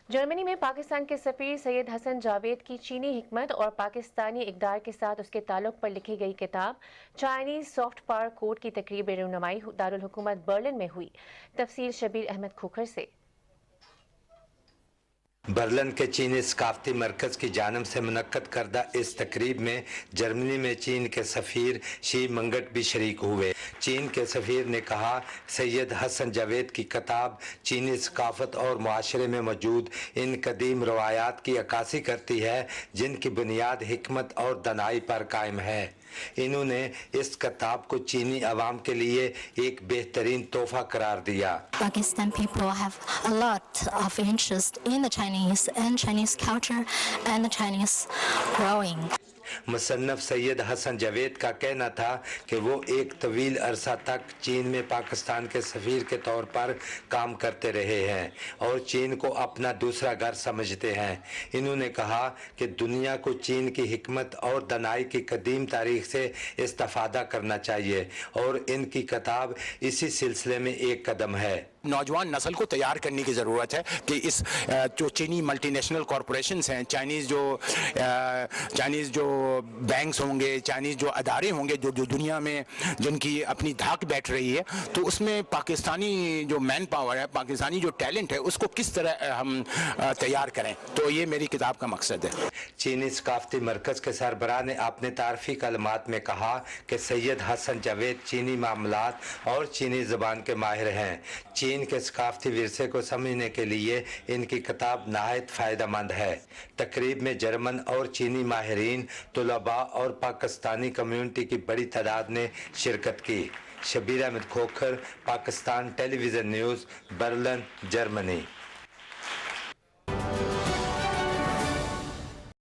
جرمنی میں پاکستان کے سفیر سید حسن جاوید کی چینی حکمت اور پاکستانی اقدار کے ساتھ اس کے تعلق پر لکھی گئی کتاب چائنیز سافٹ پاور کوڈ کی تقریب رونمائی دارالحکومت برلن میں ہوئی۔ تفصیل شبیر احمد کھوکھر سے۔ برلن کے چینی ثقافتی مرکز کی جانب سے منعقد کردہ اس تقریب میں جرمنی میں چین کے سفیر شی منگٹ بھی شریک ہوئے۔ چین کے سفیر نے کہا، سید حسن جاوید کی کتاب چینی ثقافت اور معاشرے میں موجود ان قدیم روایات کی عکاسی کرتی ہے جن کی بنیاد حکمت اور دانائی پر قائم ہے۔ انہوں نے اس کتاب کو چینی عوام کے لیے ایک بہترین تحفہ قرار دیا۔ Pakistan people have a lot of interest in the Chinese and Chinese culture and the Chinese growing. مصنف سید حسن جاوید کا کہنا تھا کہ وہ ایک طویل عرصہ تک چین میں پاکستان کے سفیر کے طور پر کام کرتے رہے ہیں اور چین کو اپنا دوسرا گھر سمجھتے ہیں۔ انہوں نے کہا کہ دنیا کو چین کی حکمت اور دانائی کی قدیم تاریخ سے استفادہ کرنا چاہیے اور ان کی کتاب اسی سلسلے میں ایک قدم ہے۔ نوجوان نسل کو تیار کرنے کی ضرورت ہے کہ اس جو چینی ملٹی نیشنل کارپوریشنز ہیں، چائنیز جو بینکس ہوں گے، چائنیز جو ادارے ہوں گے جو دنیا میں جن کی اپنی دھاک بیٹھ رہی ہے، تو اس میں پاکستانی جو مین پاور ہے، پاکستانی جو ٹیلنٹ ہے، اس کو کس طرح ہم تیار کریں، تو یہ میری کتاب کا مقصد ہے۔ چینی ثقافتی مرکز کے سربراہ نے اپنے تعارفی کلمات میں کہا کہ سید حسن جاوید چینی معاملات اور چینی زبان کے ماہر ہیں۔ چین کے ثقافتی ورثے کو سمجھنے کے لیے ان کی کتاب نہایت فائدہ مند ہے۔ تقریب میں جرمن اور چینی ماہرین، طلباء اور پاکستانی کمیونٹی کی بڑی تعداد نے شرکت کی۔ شبیر احمد کھوکھر، پاکستان ٹیلی ویژن نیوز، برلن، جرمنی۔